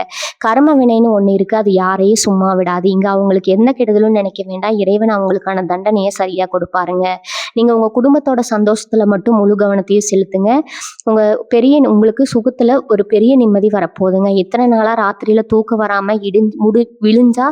கர்ம வினைன்னு ஒண்ணு இருக்கு. அது யாரையும் சும்மா விடாது. இங்க அவங்களுக்கு என்ன கெடுதலும் நினைக்க வேண்டாம். இறைவன் அவங்களுக்கான தண்டனையை சரியா கொடுப்பாருங்க. நீங்க உங்க குடும்பத்தோட சந்தோஷத்துல மட்டும் முழு கவனத்தையும் செலுத்துங்க. உங்களுக்கு சுகத்துல ஒரு பெரிய நிம்மதி வரப்போகுதுங்க. இத்தனை நாளா ராத்திரியில தூக்கம் வராம விழுந்தா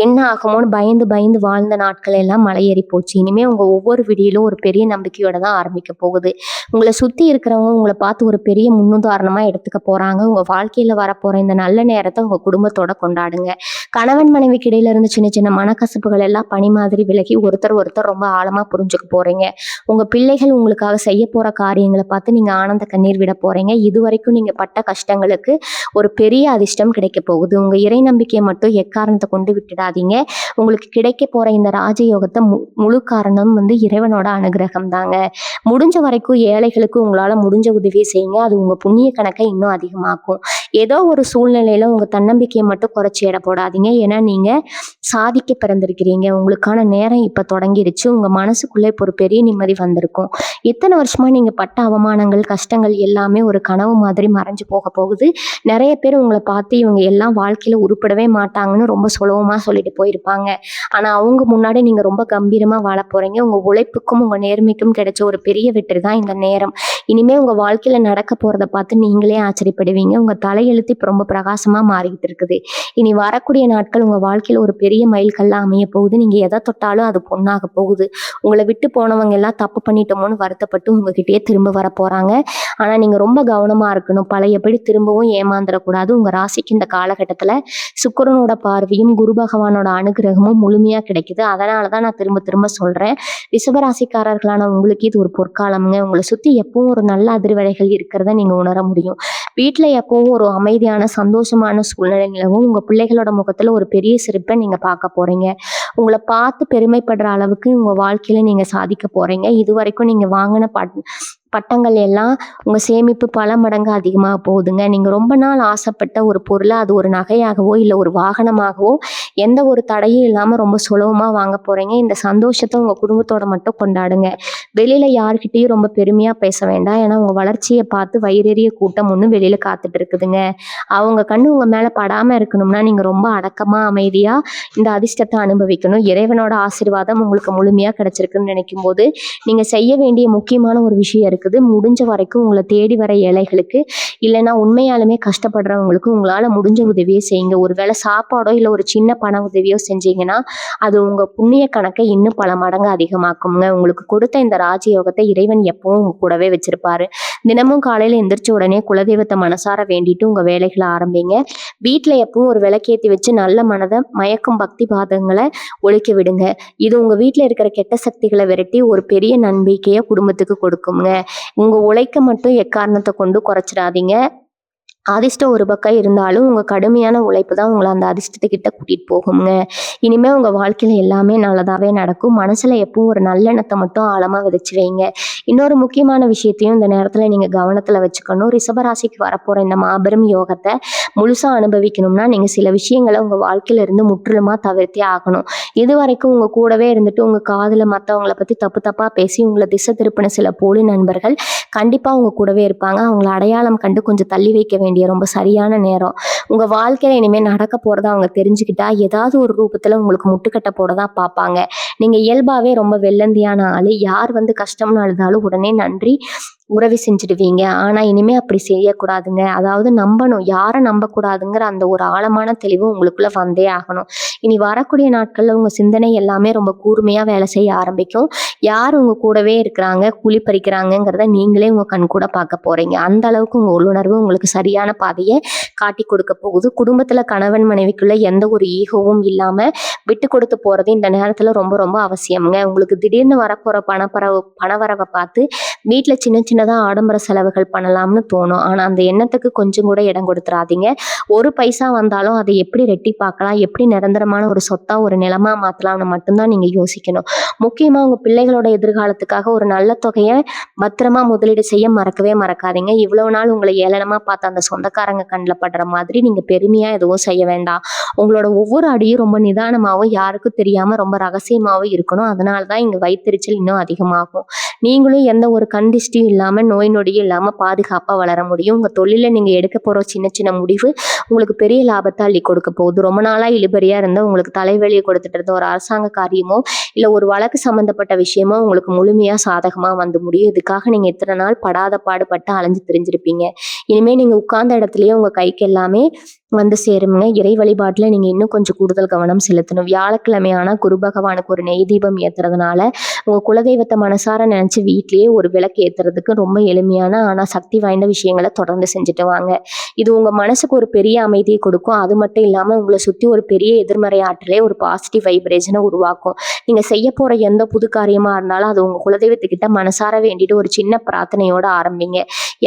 என்ன ஆகுமோன்னு பயந்து பயந்து வாழ்ந்த நாட்கள் எல்லாம் மலையேறி போச்சு. இனிமே உங்க ஒவ்வொரு விடியிலும் ஒரு பெரிய நம்பிக்கையோட தான் ஆரம்பிக்க போகுது. உங்களை சுத்தி இருக்கிறவங்க உங்களை பார்த்து ஒரு பெரிய முன்னுதாரணமா எடுத்துக்க போறாங்க. உங்க வாழ்க்கையில வரப்போற இந்த நல்ல நேரத்தை உங்க குடும்பத்தோட கொண்டாடுங்க. கணவன் மனைவிக்கு இடையில இருந்து சின்ன சின்ன மனக்கசப்புகள் எல்லாம் பனி மாதிரி விலகி ஒருத்தர் ரொம்ப ஆழமா புரிஞ்சுக்க போறீங்க. உங்க பிள்ளைகள் உங்களுக்காக செய்ய போற காரியங்களை பார்த்து நீங்க ஆனந்த கண்ணீர் விட போறீங்க. இதுவரைக்கும் நீங்க பட்ட கஷ்டங்களுக்கு ஒரு பெரிய அதிர்ஷ்டம் கிடைக்க போகுது. உங்க இறை நம்பிக்கையை மட்டும் எக்காரணத்தை கொண்டு விட்டுடாதீங்க. உங்களுக்கு கிடைக்க போற இந்த ராஜயோகத்தை முழு காரணம் இறைவனோட அனுகிரகம் தாங்க. முடிஞ்ச வரைக்கும் ஏழைகளுக்கு உங்களால முடிஞ்ச உதவியை செய்யுங்க. அது உங்க புண்ணிய கணக்கை இன்னும் அதிகமாக்கும். ஏதோ ஒரு சூழ்நிலையில உங்க தன்னம்பிக்கையை மட்டும் குறைச்சி எடை போடாதீங்க. ஏன்னா நீங்க சாதிக்க பிறந்திருக்கிறீங்க. உங்களுக்கான நேரம் இப்ப தொடங்கிருச்சு. உங்க மனசுக்குள்ள இப்போ ஒரு பெரிய நிம்மதி வந்திருக்கும். இத்தனை வருஷமா நீங்க பட்ட அவமானங்கள் கஷ்டங்கள் எல்லாமே ஒரு கனவு மாதிரி மறைஞ்சு போக போகுது. நிறைய பேர் உங்களை பார்த்து இவங்க எல்லாம் வாழ்க்கையில உருப்படவே மாட்டாங்கன்னு ரொம்ப சுலபமா சொல்லிட்டு போயிருப்பாங்க. ஆனா அவங்க முன்னாடி நீங்க ரொம்ப கம்பீரமா வாழ போறீங்க. உங்க உழைப்புக்கும் உங்க நேர்மைக்கும் கிடைச்ச ஒரு பெரிய வெற்றி தான் இந்த நேரம். இனிமே உங்க வாழ்க்கையில நடக்க போறதை பார்த்து நீங்களே ஆச்சரியப்படுவீங்க. உங்க தலையெழுத்து இப்ப ரொம்ப பிரகாசமா மாறிக்கிட்டு இருக்குது. இனி வரக்கூடிய நாட்கள் உங்க வாழ்க்கையில ஒரு பெரிய மைல்கல்ல அமைய போகுது. நீங்க எதை தொட்டாலும் அது பொண்ணாக போகுது. உங்களை விட்டு போனவங்க எல்லாம் தப்பு பண்ணிட்டோமோன்னு வருத்தப்பட்டு உங்ககிட்டயே திரும்ப வர போறாங்க. ஆனா நீங்க ரொம்ப கவனமா இருக்கணும். பழையபடி திரும்பவும் ஏமாந்துடக்கூடாது. உங்க ராசிக்கு இந்த காலகட்டத்துல சுக்கிரனோட பார்வையும் குரு பகவானோட அனுகிரகமும் முழுமையா கிடைக்குது. அதனாலதான் நான் திரும்ப திரும்ப சொல்றேன், ரிஷபராசிக்காரர்களான உங்களுக்கு இது ஒரு பொற்காலம்ங்க. உங்களை சுத்தி எப்பவும் ஒரு நல்ல அதிர்வலைகள் இருக்கிறத நீங்க உணர முடியும். வீட்டுல எப்பவும் ஒரு அமைதியான சந்தோஷமான சூழ்நிலை நிலவும். உங்க பிள்ளைகளோட முகத்துல ஒரு பெரிய சிரிப்பை நீங்க பார்க்க போறீங்க. உங்களை பார்த்து பெருமைப்படுற அளவுக்கு உங்க வாழ்க்கையில நீங்க சாதிக்க போறீங்க. இது வரைக்கும் நீங்க வாங்கின பட்டங்கள் எல்லாம் உங்க சேமிப்பு பல மடங்கு அதிகமாக போகுதுங்க. நீங்க ரொம்ப நாள் ஆசைப்பட்ட ஒரு பொருளை அது ஒரு நகையாகவோ இல்லை ஒரு வாகனமாகவோ எந்த ஒரு தடையும் இல்லாம ரொம்ப சுலபமா வாங்க போறீங்க. இந்த சந்தோஷத்தை உங்க குடும்பத்தோட மட்டும் கொண்டாடுங்க. வெளியில யார்கிட்டயும் ரொம்ப பெருமையா பேச வேண்டாம். ஏன்னா உங்க வளர்ச்சியை பார்த்து வயிறெறிய கூட்டம் ஒண்ணு வெளியில காத்துட்டு இருக்குதுங்க. அவங்க கண்ணு உங்க மேல படாம இருக்கணும்னா நீங்க ரொம்ப அடக்கமா அமைதியா இந்த அதிர்ஷ்டத்தை அனுபவிக்கணும். இறைவனோட ஆசீர்வாதம் உங்களுக்கு முழுமையா கிடைச்சிருக்குன்னு நினைக்கும் போது நீங்க செய்ய வேண்டிய முக்கியமான ஒரு விஷயம் இருக்குது. முடிஞ்ச வரைக்கும் உங்களை தேடி வர ஏழைகளுக்கு இல்லைன்னா உண்மையாலுமே கஷ்டப்படுறவங்களுக்கு உங்களால முடிஞ்ச உதவியை செய்யுங்க. ஒருவேளை சாப்பாடோ இல்லை ஒரு சின்ன பண உதவியோ செஞ்சீங்கன்னா அது உங்க புண்ணிய கணக்கை இன்னும் பல மடங்கு அதிகமாக்குங்க. உங்களுக்கு கொடுத்த இந்த ராஜயோகத்தை இறைவன் எப்பவும் உங்க கூடவே வச்சிருப்பாரு. தினமும் காலையில எந்திரிச்ச உடனே குலதெய்வத்தை மனசார வேண்டிட்டு உங்க வேலைகளை ஆரம்பிங்க. வீட்டுல எப்பவும் ஒரு விளக்கேத்தி வச்சு நல்ல மனதை மயக்கும் பக்தி பாதங்களை ஒழிக்க விடுங்க. இது உங்க வீட்டுல இருக்கிற கெட்ட சக்திகளை விரட்டி ஒரு பெரிய நம்பிக்கையை குடும்பத்துக்கு கொடுக்குங்க. உங்க உழைக்க மட்டும் எக்காரணத்தை கொண்டு குறைச்சிடாதீங்க. அதிர்ஷ்டம் ஒரு பக்கம் இருந்தாலும் உங்க கடுமையான உழைப்பு தான் உங்கள அந்த அதிர்ஷ்டத்துக்கிட்ட கூட்டிட்டு போகுங்க. இனிமே உங்க வாழ்க்கையில எல்லாமே நல்லதாவே நடக்கும். மனசுல எப்பவும் ஒரு நல்லெண்ணத்த மட்டும் ஆழமா விதைச்சு வைங்க. இன்னொரு முக்கியமான விஷயத்தையும் இந்த நேரத்துல நீங்க கவனத்துல வச்சுக்கணும். ரிஷபராசிக்கு வரப்போற இந்த மாபெரும் யோகத்த முழுசா அனுபவிக்கணும்னா, நீங்க சில விஷயங்கள உங்க வாழ்க்கையில இருந்து முற்றிலுமா தவிர்த்தே ஆகணும். இதுவரைக்கும் உங்க கூடவே இருந்துட்டு உங்க காதுல மத்தவங்கள பத்தி தப்பு தப்பா பேசி உங்கள திசை திருப்பின சில போலி நண்பர்கள் கண்டிப்பா உங்க கூடவே இருப்பாங்க. அவங்கள அடையாளம் கண்டு கொஞ்சம் தள்ளி வைக்க வேண்டிய ரொம்ப சரியான நேரம். உங்க வாழ்க்கையில இனிமே நடக்க போறத அவங்க தெரிஞ்சுக்கிட்டா, ஏதாவது ஒரு ரூபத்துல உங்களுக்கு முட்டுக்கட்டை போட தான் பார்ப்பாங்க. நீங்க இயல்பாவே ரொம்ப வெள்ளந்தியான ஆளு. யார் வந்து கஷ்டம்னு அழுதாலும் உடனே நன்றி உதவி செஞ்சுடுவீங்க. ஆனா இனிமே அப்படி செய்யக்கூடாதுங்க. அதாவது நம்பணும். யார நம்பக்கூடாதுங்கிற அந்த ஒரு ஆழமான தெளிவு உங்களுக்குள்ள வந்தே ஆகணும். இனி வரக்கூடிய நாட்கள்ல உங்க சிந்தனை எல்லாமே ரொம்ப கூர்மையா வேலை செய்ய ஆரம்பிக்கும். யார் உங்க கூடவே இருக்கிறாங்க, குழி பறிக்கிறாங்கங்கிறத நீங்களே உங்க கண்கூட பார்க்க போறீங்க. அந்த அளவுக்கு உங்க உள்ளுணர்வு உங்களுக்கு சரியான பாதைய காட்டிக் கொடுக்க போகுது. குடும்பத்துல கணவன் மனைவிக்குள்ள எந்த ஒரு ஈகோவும் இல்லாம விட்டு கொடுத்து போறது இந்த நேரத்துல ரொம்ப ரொம்ப அவசியம்ங்க. உங்களுக்கு திடீர்னு வரப்போற பணவரவை பார்த்து வீட்ல சின்ன சின்னதா ஆடம்பர செலவுகள் பண்ணலாம்னு தோணும். ஆனா அந்த எண்ணத்துக்கு கொஞ்சம் கூட இடம் கொடுத்துறாதீங்க. ஒரு பைசா வந்தாலும் அதை எப்படி ரெட்டிப்பாக்கலாம், எப்படி நிரந்தரமான ஒரு சொத்தா ஒரு நிலமா மாத்தலாம்னு மட்டும்தான் நீங்க யோசிக்கணும். முக்கியமா உங்க பிள்ளைகளோட எதிர்காலத்துக்காக ஒரு நல்ல தொகையை பத்திரமா முதலீடு செய்ய மறக்கவே மறக்காதீங்க. இவ்வளவு நாள் உங்களை ஏளனமா பார்த்த அந்த சொந்தக்காரங்க கண்ணில் படுற மாதிரி நீங்க பெருமையா எதுவும் செய்ய வேண்டாம். உங்களோட ஒவ்வொரு அடியும் ரொம்ப நிதானமாவும் யாருக்கும் தெரியாம ரொம்ப ரகசியமாவும் இருக்கணும். அதனாலதான் இங்க வயித்தெரிச்சல் இன்னும் அதிகமாகும். நீங்களும் எந்த ஒரு கண் திஷ்டியும் இல்லாம நோய் நொடியும் இல்லாம பாதுகாப்பா வளர முடியும். உங்க தொழில நீங்க எடுக்க போற சின்ன சின்ன முடிவு உங்களுக்கு பெரிய லாபத்தை அள்ளி கொடுக்க போகுது. ரொம்ப நாளா இழுபறியா இருந்த உங்களுக்கு தலைவலியை கொடுத்துட்டு இருந்த ஒரு அரசாங்க காரியமோ இல்ல ஒரு வழக்கு சம்பந்தப்பட்ட விஷயமோ உங்களுக்கு முழுமையா சாதகமா வந்து முடியும். இதுக்காக நீங்க இத்தனை நாள் படாத பாடுபட்டு அலைஞ்சு திரிஞ்சிருப்பீங்க. இனிமே நீங்க உட்கார்ந்த இடத்துலயே உங்க கைக்கு எல்லாமே வந்து சேருங்க. இறை வழிபாட்டுல நீங்க இன்னும் கொஞ்சம் கூடுதல் கவனம் செலுத்தணும். வியாழக்கிழமையான குரு பகவானுக்கு ஒரு நெய் தீபம் ஏத்துறதுனால உங்க குலதெய்வத்தை மனசார நினைச்சு வீட்லயே ஒரு விளக்கு ஏத்துறதுக்கு ரொம்ப எளிமையான ஆனா சக்தி வாய்ந்த விஷயங்களை தொடர்ந்து செஞ்சுட்டு வாங்க. இது உங்க மனசுக்கு ஒரு பெரிய அமைதியை கொடுக்கும். அது மட்டும் இல்லாம உங்களை சுத்தி ஒரு பெரிய எதிர்மறை ஆற்றலே ஒரு பாசிட்டிவ் வைப்ரேஷனை உருவாக்கும். நீங்க செய்ய போற எந்த புது காரியமா இருந்தாலும் அது உங்க குலதெய்வத்துக்கிட்ட மனசார வேண்டிட்டு ஒரு சின்ன பிரார்த்தனையோட ஆரம்பிங்க.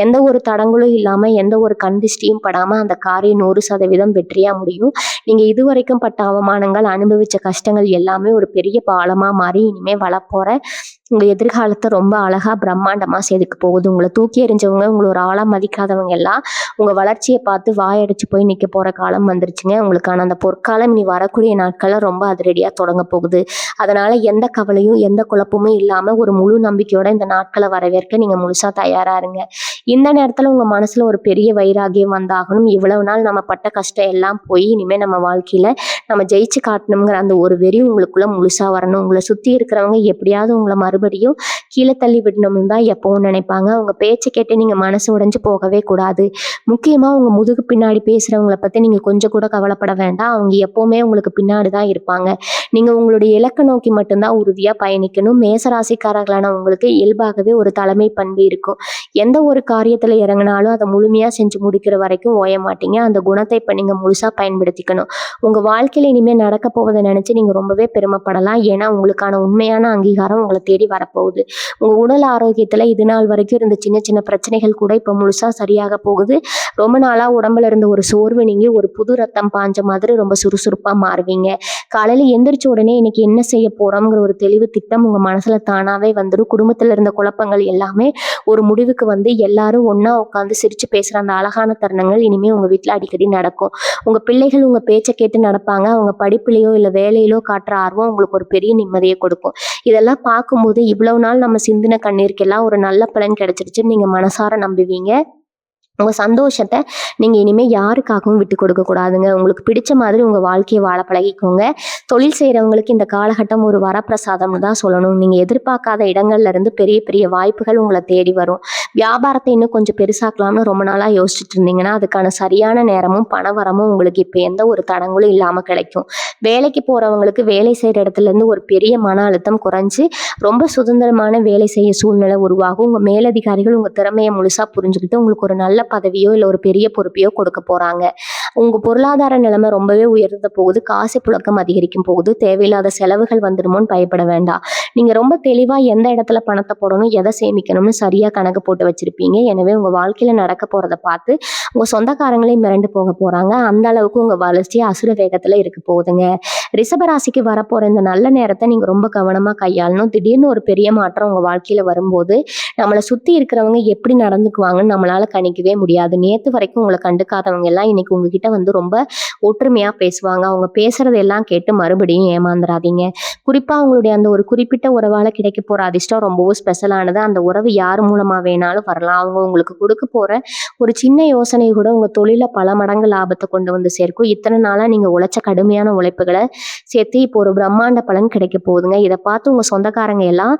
எந்த ஒரு தடங்களும் இல்லாம எந்த ஒரு கண் திஷ்டியும் படாம அந்த காரியம் 100% வெற்றியா முடியும். நீங்க இதுவரைக்கும் பட்ட அவமானங்கள், அனுபவிச்ச கஷ்டங்கள் எல்லாமே ஒரு பெரிய பாலமா மாறி இனிமே வளப்போற உங்க எதிர்காலத்தை ரொம்ப அழகா பிரம்மாண்டமா செதுக்க போகுது. உங்களை தூக்கி எறிஞ்சவங்க, உங்களை ஒரு ஆளா மதிக்காதவங்க எல்லாம் உங்க வளர்ச்சியை பார்த்து வாயடிச்சு போய் நிக்க போற காலம் வந்துருச்சுங்க. உங்களுக்கான அந்த பொற்காலம் இனி வரக்கூடிய நாட்கள்ல ரொம்ப அதிரடியா தொடங்க போகுது. அதனால எந்த கவலையும் எந்த குழப்பமும் இல்லாம ஒரு முழு நம்பிக்கையோட இந்த நாட்களை வரவேற்க நீங்க முழுசா தயாரா இருங்க. இந்த நேரத்துல உங்க மனசுல ஒரு பெரிய வைராகியம் வந்தாகணும். இவ்வளவு நாள் நம்ம பட்ட கஷ்டம் எல்லாம் போய் இனிமே நம்ம வாழ்க்கையில நம்ம ஜெயிச்சு காட்டணுங்கிற அந்த ஒரு வெறி உங்களுக்குள்ள முழுசா வரணும். உங்களை சுத்தி இருக்கிறவங்க எப்படியாவது உங்களை மறுபடியும் கீழே தள்ளி விடணும்னு தான் எப்பவும் நினைப்பாங்க. உங்க பேச்சை கேட்டு நீங்க மனசு உடைஞ்சு போகவே கூடாது. முக்கியமா உங்க முதுகு பின்னாடி பேசுறவங்களை பத்தி நீங்க கொஞ்சம் கூட கவலைப்பட வேண்டாம். அவங்க எப்பவுமே உங்களுக்கு பின்னாடி தான் இருப்பாங்க. நீங்க உங்களுடைய இலக்கை நோக்கி மட்டும்தான் உறுதியா பயணிக்கணும். மேசராசிக்காரர்களான உங்களுக்கு இயல்பாகவே ஒரு தலைமை பண்பு இருக்கும். எந்த ஒரு காரியத்துல இறங்கினாலும் அதை முழுமையா செஞ்சு முடிக்கிற வரைக்கும் ஓய மாட்டீங்க. அந்த குணத்தை இப்ப நீங்க முழுசா பயன்படுத்திக்கணும். உங்க வாழ்க்கையில இனிமே நடக்க போவதை நினைச்சு நீங்க ரொம்பவே பெருமைப்படலாம். ஏன்னா உங்களுக்கான உண்மையான அங்கீகாரம் உங்களை தேடி வரப்போகுது. உங்க உடல் ஆரோக்கியத்துல இது நாள் வரைக்கும் இருந்த சின்ன சின்ன பிரச்சனைகள் கூட இப்ப முழுசா சரியாக போகுது. ரொம்ப நாளா உடம்புல இருந்த ஒரு சோர்வு நீங்கி ஒரு புது ரத்தம் பாஞ்ச மாதிரி ரொம்ப சுறுசுறுப்பா மாறுவீங்க. காலையில எந்திரிச்ச உடனே இன்னைக்கு என்ன செய்ய போறோம்ங்கிற ஒரு தெளிவு திட்டம் உங்க மனசுல தானாவே வந்துடும். குடும்பத்துல இருந்த குழப்பங்கள் எல்லாமே ஒரு முடிவுக்கு வந்து எல்லாரும் ஒண்ணா உட்காந்து சிரிச்சு பேசுற அந்த அழகான தருணங்கள் இனிமே உங்க வீட்டுல அடிக்கடி நடக்கும். உங்க பிள்ளைகள் உங்க பேச்சை கேட்டு நடப்பாங்க. அவங்க படிப்புலயோ இல்ல வேலையிலோ காட்டுற ஆர்வம் உங்களுக்கு ஒரு பெரிய நிம்மதியை கொடுக்கும். இதெல்லாம் பார்க்கும்போது இவ்வளவு நாள் நம்ம சிந்தின கண்ணீருக்கெல்லாம் ஒரு நல்ல பலன் கிடைச்சிருச்சுன்னு நீங்க மனசார நம்புவீங்க. உங்க சந்தோஷத்தை நீங்க இனிமே யாருக்காகவும் விட்டு கொடுக்க கூடாதுங்க. உங்களுக்கு பிடிச்ச மாதிரி உங்க வாழ்க்கையை வாழ பழகிக்கோங்க. தொழில் செய்யறவங்களுக்கு இந்த காலகட்டம் ஒரு வரப்பிரசாதம்னு தான் சொல்லணும். நீங்க எதிர்பார்க்காத இடங்கள்ல இருந்து பெரிய பெரிய வாய்ப்புகள் உங்களை தேடி வரும். வியாபாரத்தை இன்னும் கொஞ்சம் பெருசாக்கலாம்னு ரொம்ப நாளா யோசிச்சுட்டு இருந்தீங்கன்னா அதுக்கான சரியான நேரமும் பணவரமும் உங்களுக்கு இப்ப எந்த ஒரு தடங்களும் இல்லாம கிடைக்கும். வேலைக்கு போறவங்களுக்கு வேலை செய்யற இடத்துல இருந்து ஒரு பெரிய மன அழுத்தம் குறைஞ்சு ரொம்ப சுதந்திரமான வேலை செய்ய சூழ்நிலை உருவாகும். உங்க மேலதிகாரிகள் உங்க திறமையை முழுசா புரிஞ்சுக்கிட்டு உங்களுக்கு ஒரு நல்ல பதவியோ இல்ல ஒரு பெரிய பொறுப்பையோ கொடுக்க போறாங்க. உங்க பொருளாதார நிலைமை ரொம்பவே உயர்ந்த போகுது. காசு புழக்கம் அதிகரிக்கும் போகுது. தேவையில்லாத செலவுகள் வந்துருமோன்னு பயப்பட வேண்டாம். நீங்க ரொம்ப தெளிவா எந்த இடத்துல பணத்தை போடணும், எதை சேமிக்கணும்னு சரியா கணக்கு போட்டு வச்சிருப்பீங்க. எனவே உங்க வாழ்க்கையில நடக்க போறத பார்த்து உங்க சொந்தக்காரங்களே மிரண்டு போக போறாங்க. அந்த அளவுக்கு உங்க வளர்ச்சி அசுர வேகத்துல இருக்க போகுதுங்க. ரிஷபராசிக்கு வரப்போற இந்த நல்ல நேரத்தை நீங்க ரொம்ப கவனமா கையாளணும். திடீர்னு ஒரு பெரிய மாற்றம் உங்க வாழ்க்கையில வரும்போது நம்மளை சுத்தி இருக்கிறவங்க எப்படி நடந்துக்குவாங்கன்னு நம்மளால கணிக்கவே முடியாது. நேத்து வரைக்கும் உங்களை கண்டுக்காதவங்க எல்லாம் இன்னைக்கு உங்ககிட்ட வந்து ரொம்ப ஒற்றுமையா பேசுவாங்க. அவங்க பேசுறது எல்லாம் கேட்டு மறுபடியும் ஏமாந்துடாதீங்க. குறிப்பா உங்களுடைய அந்த ஒரு குறிப்பிட்ட உறவால கிடைக்க போற அதிர்ஷ்டம் ரொம்பவும் ஸ்பெஷலானது. அந்த உறவு யார் மூலமா வேணாலும் வரலாம். அவங்க உங்களுக்கு கொடுக்க போற ஒரு சின்ன யோசனை கூட உங்க தொழில பல மடங்கு லாபத்தை கொண்டு வந்து சேர்க்கும். இத்தனை நாளா நீங்க உழைச்ச கடுமையான உழைப்புகளை சேர்த்து இப்போ ஒரு பிரம்மாண்ட பலன் கிடைக்க போகுதுங்க. இதை பார்த்து உங்க சொந்தக்காரங்க எல்லாம்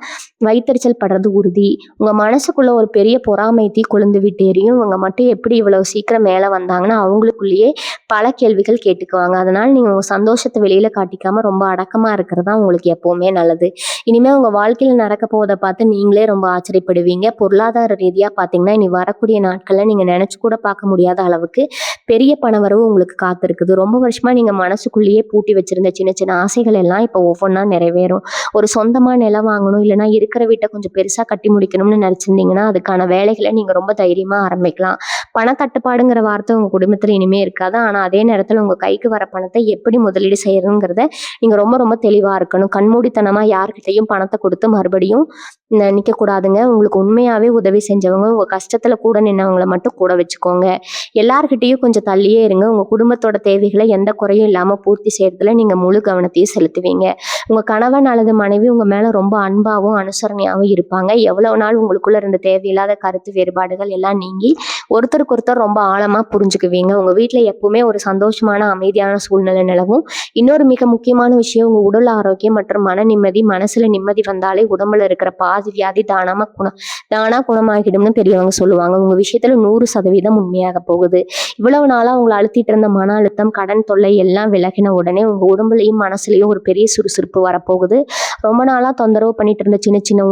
வைத்தறிச்சல் படுறது உறுதி. உங்க மனசுக்குள்ள ஒரு பெரிய பொறாமை தீ கொழுந்து விட்டு எரியும். இவங்க மட்டும் எப்படி இவ்வளவு சீக்கிரம் மேல வந்தாங்கன்னா அவங்களுக்குள்ளேயே பல கேள்விகள் கேட்டுக்குவாங்க. அதனால நீங்க உங்க சந்தோஷத்தை வெளியில காட்டிக்காம ரொம்ப அடக்கமா இருக்கிறது தான் உங்களுக்கு எப்பவுமே நல்லது. இனிமே உங்க வாழ்க்கையில நடக்க போவதை பார்த்து நீங்களே ரொம்ப ஆச்சரியப்படுவீங்க. பொருளாதார ரீதியா பாத்தீங்கன்னா இனி வரக்கூடிய நாட்கள்ல நீங்க நினைச்சு கூட பார்க்க முடியாத அளவுக்கு பெரிய பணவரவு உங்களுக்கு காத்திருக்குது. ரொம்ப வருஷமா நீங்க மனசுக்குள்ளேயே பூட்டி வச்சிருந்த சின்ன சின்ன ஆசைகள் எல்லாம் இப்போ ஒவ்வொன்றா நிறைவேறும். ஒரு சொந்தமா நிலம் வாங்கணும், இல்லைன்னா இருக்கிற வீட்டை கொஞ்சம் பெருசா கட்டி முடிக்கணும்னு நினைச்சிருந்தீங்கன்னா அதுக்கான வேலைகளை நீங்க ரொம்ப தைரியமா ஆரம்பிக்கலாம். பணத்தட்டுப்பாடுங்கிற வார்த்தை உங்க குடும்பத்துல இனிமே இருக்காது. ஆனா அதே நேரத்துல உங்க கைக்கு வர பணத்தை எப்படி முதலீடு செய்யணுங்கிறத நீங்க ரொம்ப ரொம்ப தெளிவா இருக்கணும். கண்மூடித்தனமா யார்கிட்டையும் பணத்தை கொடுத்து மறுபடியும் நிக்க கூடாதுங்க. உங்களுக்கு உண்மையாவே உதவி செஞ்சவங்க, உங்க கஷ்டத்துல கூட நின்னவங்களை மட்டும் கூட வச்சுக்கோங்க. எல்லார்கிட்டையும் கொஞ்சம் தள்ளியே இருங்க. உங்க குடும்பத்தோட தேவைகளை எந்த குறையும் இல்லாம பூர்த்தி செய்யறதுல நீங்க முழு கவனத்தையும் செலுத்துவீங்க. உங்க கணவன் அல்லது மனைவி உங்க மேல ரொம்ப அன்பாவும் அனுசரணையாவும் இருப்பாங்க. எவ்வளவு நாள் உங்களுக்குள்ள இருந்த தேவையில்லாத கருத்து வேறுபாடுகள் எல்லாம் நீங்கி ஒருத்தருக்கு ஒருத்தர் ரொம்ப ஆழமா புரிஞ்சுக்குவீங்க. உங்க வீட்டுல எப்பவுமே ஒரு சந்தோஷமான அமைதியான சூழ்நிலை நிலவும். இன்னொரு மிக முக்கியமான விஷயம், உங்க உடல் ஆரோக்கியம் மற்றும் மன நிம்மதி. மனசுல நிம்மதி வந்தாலே உடம்புல இருக்கிற பாதி வியாதி தானா குணமாகிடும்னு பெரியவங்க சொல்லுவாங்க. உங்க விஷயத்துல 100% உண்மையாக போகுது. இவ்வளவு நாளா உங்களை அழுத்திட்டு இருந்த மன அழுத்தம், கடன் தொல்லை எல்லாம் விலகின உடனே உங்க உடம்புலையும் மனசுலயும் ஒரு பெரிய சுறுசுறுப்பு வரப்போகுது. ரொம்ப நாளா தொந்தரவு பண்ணிட்டு இருந்த சின்ன சின்ன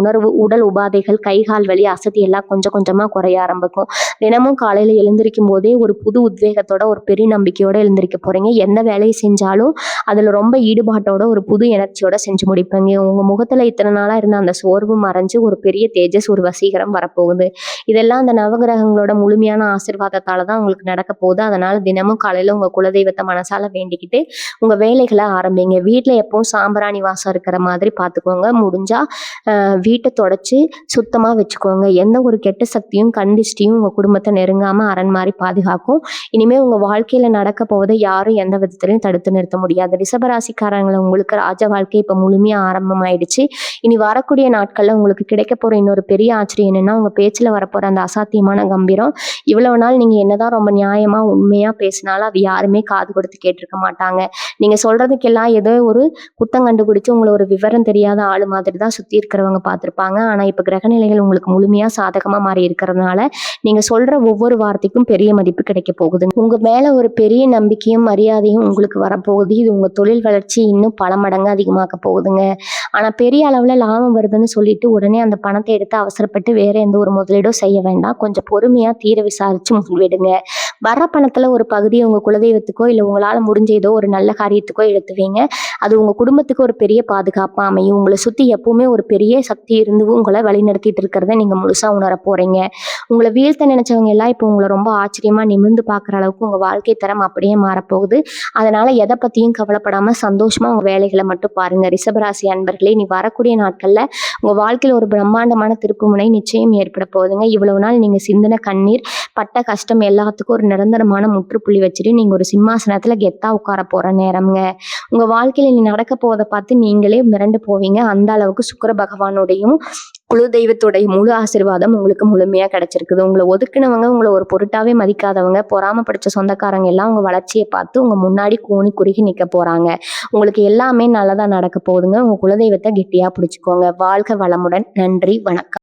உடல் உபாதைகள், கை கால் வலி, அசதி எல்லாம் கொஞ்சம் கொஞ்சமா குறைய ஆரம்பிக்கும். தினமும் காலையில எழுந்திருக்கும் போதே ஒரு புது உத்வேகத்தோட ஒரு பெரிய நம்பிக்கையோட எழுந்திருக்க போறீங்க. எந்த வேலையை செஞ்சாலும் அதுல ரொம்ப ஈடுபாட்டோட ஒரு புது எனர்ஜியோட செஞ்சு முடிப்பீங்க. உங்க முகத்துல இத்தனை நாளா இருந்த அந்த சோர்வு மறைஞ்சு ஒரு பெரிய தேஜஸ், ஒரு வசீகரம் வரப்போகுது. இதெல்லாம் அந்த நவகிரகங்களோட முழுமையான ஆசீர்வாதத்தால தான் உங்களுக்கு நடக்க போகுது. அதனால தினமும் காலையில உங்க குலதெய்வத்தை மனசால வேண்டிக்கிட்டு உங்க வேலைகளை ஆரம்பிங்க. வீட்டுல எப்பவும் சாம்பிராணி வாசம் இருக்கிற மாதிரி பார்த்துக்கோங்க. முடிஞ்சா வீட்டை தொடச்சி சுத்தமா வச்சுக்கோங்க. எந்த ஒரு கெட்ட சக்தியும் கண்டிஷ்டியும் உங்க குடும்பத்தை நெருங்காம அரண் மாதிரி பாதுகாக்கும். இனிமே உங்க வாழ்க்கையில நடக்க போவதை யாரும் எந்த விதத்திலையும் தடுத்து நிறுத்த முடியாது. ரிஷபராசிக்காரங்களை உங்களுக்கு ராஜ வாழ்க்கை இப்ப முழுமையா ஆரம்பமாயிடுச்சு. இனி வரக்கூடிய நாட்கள்ல உங்களுக்கு கிடைக்க போற இன்னொரு பெரிய ஆச்சரியம் என்னன்னா, உங்க பேச்சுல வரப்போற அந்த அசாத்தியமான கம்பீரம். இவ்வளவு நாள் நீங்க என்னதான் ரொம்ப நியாயமா உண்மையா பேசினாலும் அது யாருமே காது கொடுத்து கேட்டிருக்க மாட்டாங்க. நீங்க சொல்றதுக்கெல்லாம் ஏதோ ஒரு குத்தம் கண்டுபிடிச்சு உங்களை ஒரு விவரம் தெரியாத ஆளு மாதிரி தான் சுத்தி இருக்கிறவங்க பார்த்திருப்பாங்க. ஆனா இப்ப கிரகநிலைகள் உங்களுக்கு முழுமையா சாதகமா மாறி இருக்கிறதுனால நீங்க சொல்ற ஒவ்வொரு வார்த்தைக்கும் பெரிய மதிப்பு கிடைக்க போகுது. உங்க மேல ஒரு பெரிய நம்பிக்கையும் மரியாதையும் உங்களுக்கு வரப்போகுது. இது உங்க தொழில் வளர்ச்சி இன்னும் பல மடங்கு அதிகமாக்க போகுதுங்க. ஆனா பெரிய அளவுல லாபம் வருதுன்னு சொல்லிட்டு உடனே அந்த பணத்தை எடுத்து அவசரப்பட்டு வேற எந்த ஒரு முதலீடும் செய்ய வேண்டாம். கொஞ்சம் பொறுமையா தீர விசாரிச்சு முதலிடுங்க. வர்ற பணத்துல ஒரு பகுதியை உங்க குலதெய்வத்துக்கோ இல்ல உங்களால முடிஞ்ச ஏதோ ஒரு நல்ல காரியத்துக்கோ எடுத்துவீங்க. அது உங்க குடும்பத்துக்கு ஒரு பெரிய பாதுகாப்பா அமையும். உங்களை சுத்தி எப்பவுமே ஒரு பெரிய சக்தி இருந்து உங்களை வழிநடத்திட்டு இருக்கிறத நீங்க முழுசா உணர போறீங்க. உங்களை வீழ்த்த நினைச்சவங்க எல்லாம் இப்போ உங்களை ரொம்ப ஆச்சரியமா நிமிர்ந்து பார்க்குற அளவுக்கு உங்க வாழ்க்கை தரம் அப்படியே மாறப்போகுது. அதனால எதை பத்தியும் கவலைப்படாம சந்தோஷமா உங்க வேலைகளை மட்டும் பாருங்க. ரிஷபராசி அன்பர்களே, நீ வரக்கூடிய நாட்கள்ல உங்க வாழ்க்கையில ஒரு பிரம்மாண்டமான திருப்புமுனை நிச்சயம் ஏற்பட போகுதுங்க. இவ்வளவு நாள் நீங்க சிந்தின கண்ணீர், பட்ட கஷ்டம் எல்லாத்துக்கும் ஒரு நிரந்தரமான முற்றுப்புள்ளி வச்சுட்டு நீங்க ஒரு சிம்மாசனத்துல கெத்தா உட்கார போற நேரம்ங்க. உங்க வாழ்க்கையில நீ நடக்க போவதை பார்த்து நீங்களே மிரண்டு போவீங்க. அந்த அளவுக்கு சுக்கிர பகவானுடையும் குல தெய்வத்துடைய முழு ஆசீர்வாதம் உங்களுக்கு முழுமையா கிடைச்சிருக்குது. உங்களை ஒதுக்குனவங்க, உங்களை ஒரு பொருட்டாவே மதிக்காதவங்க, பொறாம படிச்ச சொந்தக்காரங்க எல்லாம் உங்க வளர்ச்சியை பார்த்து உங்க முன்னாடி கூனி குறுகி நிக்க போறாங்க. உங்களுக்கு எல்லாமே நல்லதா நடக்க போகுதுங்க. உங்க குலதெய்வத்தை கெட்டியா பிடிச்சுக்கோங்க. வாழ்க வளமுடன். நன்றி, வணக்கம்.